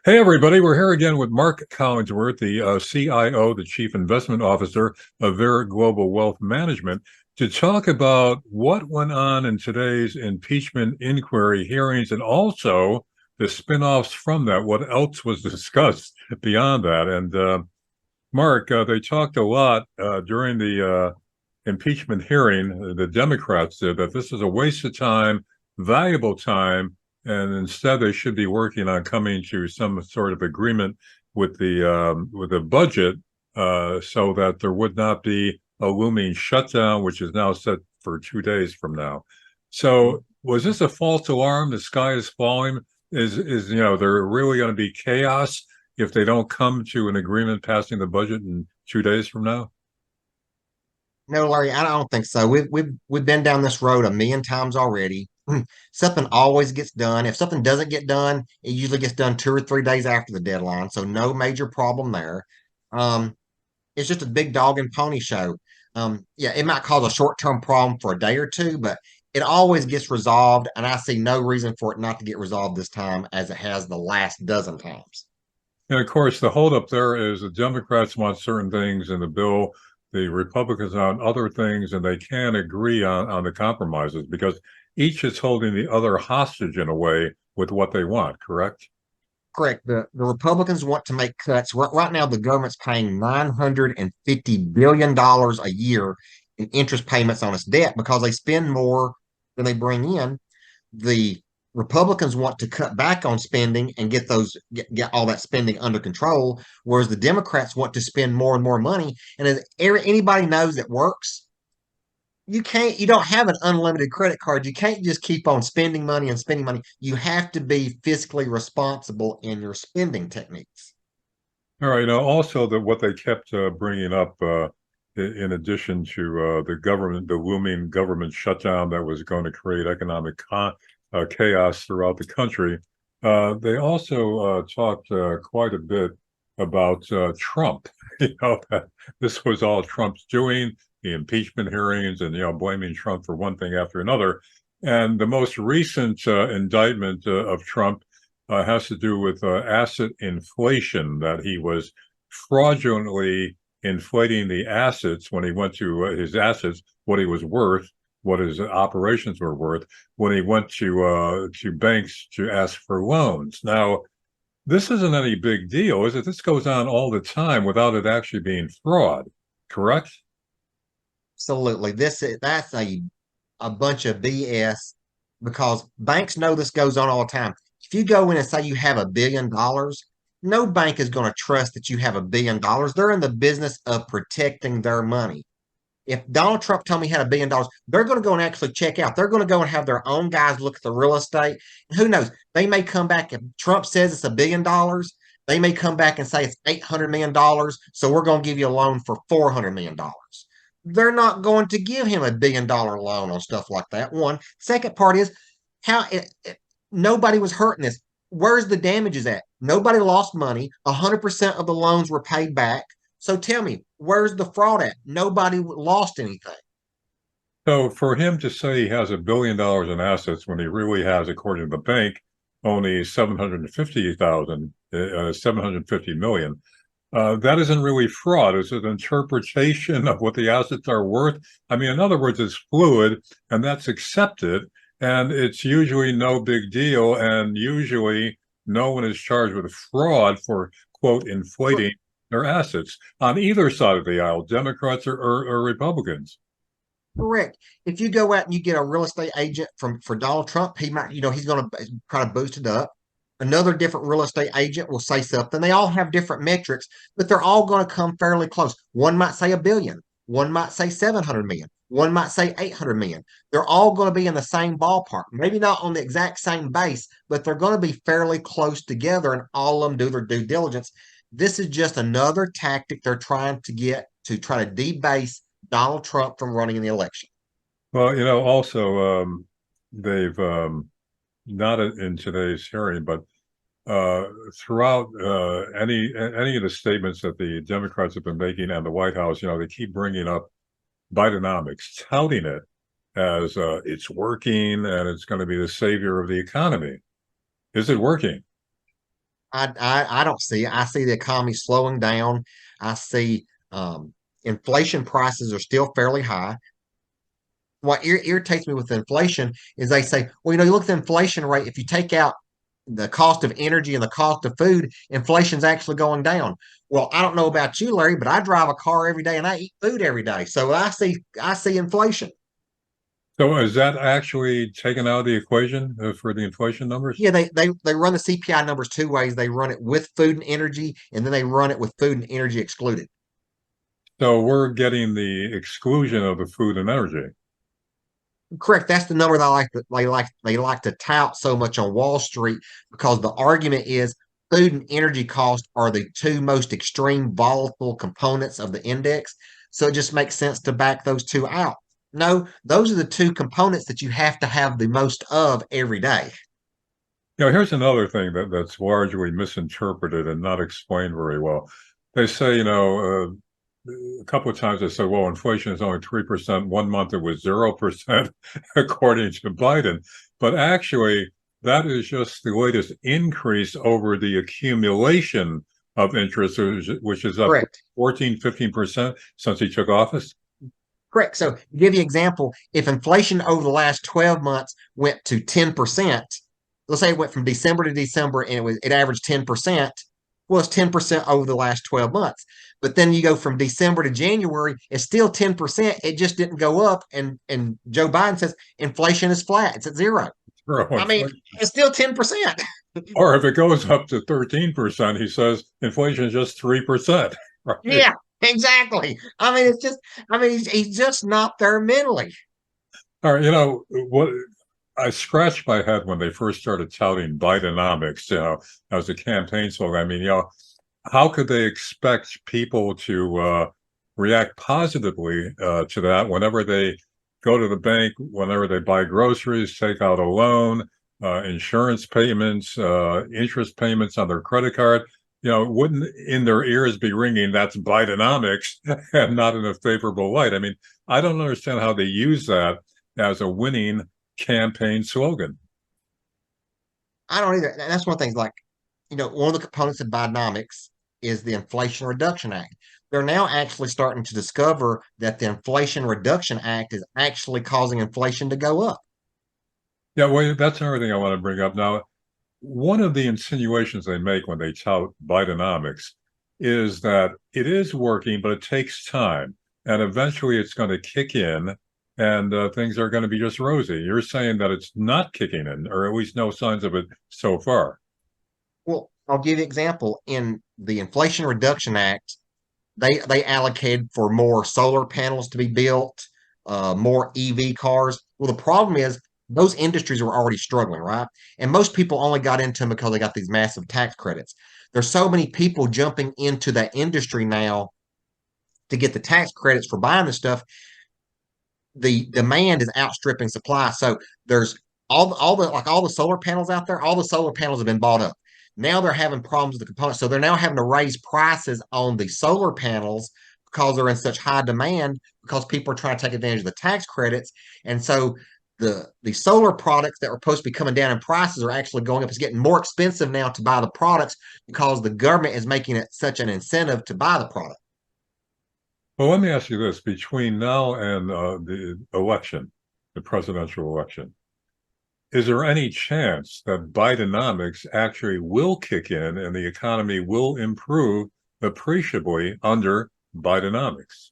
Hey, everybody, we're here again with Mark Collingsworth, the CIO, the Chief Investment Officer of Vera Global Wealth Management, to talk about what went on in today's impeachment inquiry hearings and also the spinoffs from that, what else was discussed beyond that. And Mark, they talked a lot during the impeachment hearing, the Democrats did, that this is a waste of time, valuable time, and instead they should be working on coming to some sort of agreement with the budget, so that there would not be a looming shutdown, which is now set for 2 days from now. So, was this a false alarm? The sky is falling. Is there really going to be chaos if they don't come to an agreement passing the budget in 2 days from now? No, Larry, I don't think so. We've been down this road a million times already. Something always gets done. If something doesn't get done, it usually gets done 2 or 3 days after the deadline. So no major problem there. Um, it's just a big dog and pony show. Yeah, it might cause a short-term problem for a day or two, but it always gets resolved, and I see no reason for it not to get resolved this time as it has the last dozen times. And of course, the holdup there is the Democrats want certain things in the bill, the Republicans on other things, and they can't agree on the compromises because each is holding the other hostage in a way with what they want, correct? Correct. The Republicans want to make cuts. Right now, the government's paying $950 billion a year in interest payments on its debt because they spend more than they bring in. The Republicans want to cut back on spending and get all that spending under control, whereas the Democrats want to spend more and more money. And as anybody knows that works, you don't have an unlimited credit card. You can't just keep on spending money and spending money. You have to be fiscally responsible in your spending techniques. All right. Now, also that what they kept bringing up, in addition to the government, the looming government shutdown that was going to create economic chaos throughout the country, they also talked quite a bit about Trump. That this was all Trump's doing, the impeachment hearings, and blaming Trump for one thing after another. And the most recent indictment of Trump has to do with asset inflation, that he was fraudulently inflating the assets when he went to his assets, what he was worth, what his operations were worth, when he went to banks to ask for loans. Now, this isn't any big deal, is it? This goes on all the time without it actually being fraud, correct? Absolutely. That's a bunch of BS because banks know this goes on all the time. If you go in and say you have $1 billion, no bank is going to trust that you have $1 billion. They're in the business of protecting their money. If Donald Trump told me he had $1 billion, they're going to go and actually check out. They're going to go and have their own guys look at the real estate. And who knows? They may come back if Trump says it's $1 billion. They may come back and say it's $800 million. So we're going to give you a loan for $400 million. They're not going to give him $1 billion loan on stuff like that. One. Second part is how nobody was hurting this. Where's the damages at? Nobody lost money. 100% of the loans were paid back. So tell me, where's the fraud at? Nobody lost anything. So for him to say he has $1 billion in assets when he really has, according to the bank, only 750 million, that isn't really fraud. It's an interpretation of what the assets are worth. I mean, in other words, it's fluid, and that's accepted, and it's usually no big deal. And usually, no one is charged with fraud for, quote, inflating their assets on either side of the aisle, Democrats or Republicans. Correct. If you go out and you get a real estate agent for Donald Trump, he might, he's going to try to boost it up. Another different real estate agent will say something. They all have different metrics, but they're all going to come fairly close. One might say a billion, one might say 700 million, one might say 800 million. They're all going to be in the same ballpark. Maybe not on the exact same base, but they're going to be fairly close together and all of them do their due diligence. This is just another tactic they're trying to get to try to debase Donald Trump from running in the election. Well, also they've not in today's hearing, but throughout any of the statements that the Democrats have been making and the White House, they keep bringing up Bidenomics, touting it as it's working and it's going to be the savior of the economy. Is it working? I don't see it. I see the economy slowing down. I see inflation prices are still fairly high. What irritates me with inflation is they say, well, you look at the inflation rate. If you take out the cost of energy and the cost of food, inflation's actually going down. Well, I don't know about you, Larry, but I drive a car every day and I eat food every day. So I see inflation. So is that actually taken out of the equation for the inflation numbers? Yeah, they run the CPI numbers two ways. They run it with food and energy, and then they run it with food and energy excluded. So we're getting the exclusion of the food and energy. Correct. That's the number that they like to tout so much on Wall Street because the argument is food and energy costs are the two most extreme volatile components of the index. So it just makes sense to back those two out. No, those are the two components that you have to have the most of every day. Here's another thing that's largely misinterpreted and not explained very well. They say, a couple of times they said, well, inflation is only 3%. 1 month it was 0%, according to Biden. But actually, that is just the latest increase over the accumulation of interest, which is up Correct. 14, 15% since he took office. Correct. So, to give you an example, if inflation over the last 12 months went to 10%, let's say it went from December to December and it averaged 10%, well, it's 10% over the last 12 months. But then you go from December to January, it's still 10%. It just didn't go up. And Joe Biden says inflation is flat, it's at zero. I mean, it's still 10%. Or if it goes up to 13%, he says inflation is just 3%. Right? Yeah, exactly. I mean, he's just not there mentally. All right, what I scratched my head when they first started touting Bidenomics, as a campaign slogan. I mean, how could they expect people to react positively to that whenever they go to the bank, whenever they buy groceries, take out a loan, insurance payments, interest payments on their credit card? Wouldn't in their ears be ringing, that's Bidenomics, and not in a favorable light? I mean, I don't understand how they use that as a winning campaign slogan. I don't either. That's one of the things. Like, one of the components of Bidenomics is the Inflation Reduction Act. They're now actually starting to discover that the Inflation Reduction Act is actually causing inflation to go up. Yeah, well, that's another thing I want to bring up. Now, one of the insinuations they make when they tout Bidenomics is that it is working, but it takes time. And eventually it's going to kick in and things are going to be just rosy. You're saying that it's not kicking in, or at least no signs of it so far. Well, I'll give you an example. In the Inflation Reduction Act, they allocated for more solar panels to be built, more EV cars. Well, the problem is those industries were already struggling, right? And most people only got into them because they got these massive tax credits. There's so many people jumping into that industry now to get the tax credits for buying the stuff. The demand is outstripping supply. So there's all the solar panels out there, all the solar panels have been bought up. Now they're having problems with the components. So they're now having to raise prices on the solar panels because they're in such high demand because people are trying to take advantage of the tax credits. And so the solar products that were supposed to be coming down in prices are actually going up. It's getting more expensive now to buy the products because the government is making it such an incentive to buy the product. Well, let me ask you this. Between now and the election, the presidential election, is there any chance that Bidenomics actually will kick in and the economy will improve appreciably under Bidenomics?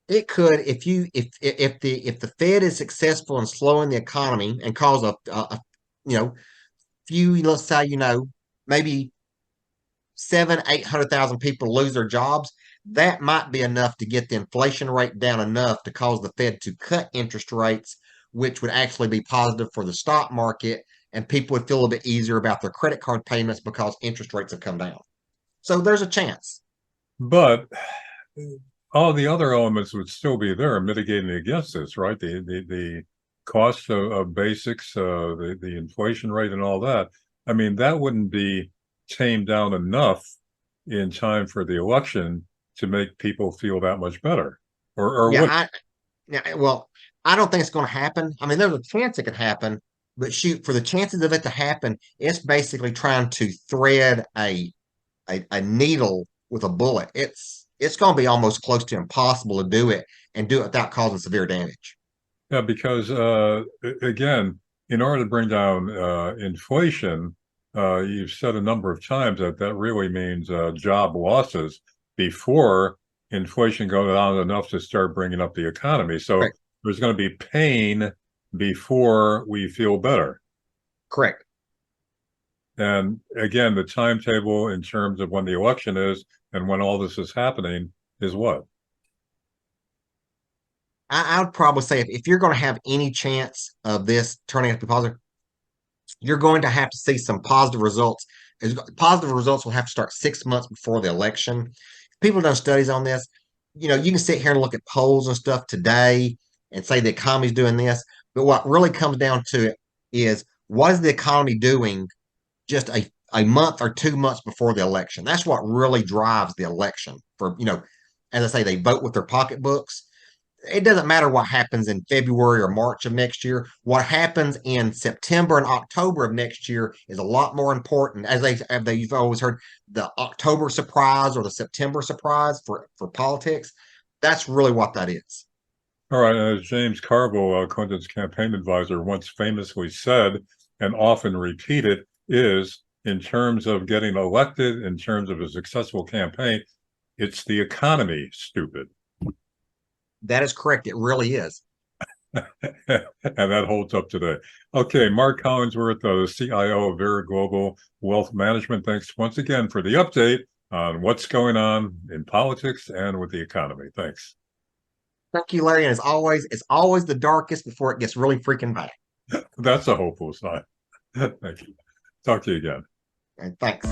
It could if the Fed is successful in slowing the economy and cause a you know few, let's say, maybe 800,000 people lose their jobs. That might be enough to get the inflation rate down enough to cause the Fed to cut interest rates, which would actually be positive for the stock market, and people would feel a bit easier about their credit card payments because interest rates have come down. So there's a chance. But all the other elements would still be there mitigating against this, right? The cost of basics, the inflation rate and all that. I mean, that wouldn't be tamed down enough in time for the election to make people feel that much better. Or Yeah, what? well, I don't think it's going to happen. I mean, there's a chance it could happen, But shoot, for the chances of it to happen, it's basically trying to thread a needle with a bullet. It's going to be almost close to impossible to do it and do it without causing severe damage. Yeah, because again, in order to bring down inflation, you've said a number of times that that really means job losses before inflation goes down enough to start bringing up the economy. So Correct. there's going to be pain before we feel better. Correct. And again, the timetable in terms of when the election is and when all this is happening is what? I would probably say if you're going to have any chance of this turning out to be positive, you're going to have to see some positive results. Positive results will have to start 6 months before the election. People have done studies on this. You can sit here and look at polls and stuff today and say the economy's doing this, but what really comes down to it is what is the economy doing just a month or 2 months before the election? That's what really drives the election. As I say, they vote with their pocketbooks. It doesn't matter what happens in February or March of next year. What happens in September and October of next year is a lot more important. You've always heard the October surprise or the September surprise for politics. That's really what that is. All right, as James Carville, Clinton's campaign advisor, once famously said and often repeated, is in terms of getting elected, in terms of a successful campaign, it's the economy, stupid. That is correct. It really is. And that holds up today. Okay, Mark Collinsworth, the CIO of Vera Global Wealth Management. Thanks once again for the update on what's going on in politics and with the economy. Thanks. Thank you, Larry. And as always, it's always the darkest before it gets really freaking bad. That's a hopeful sign. Thank you. Talk to you again. And thanks.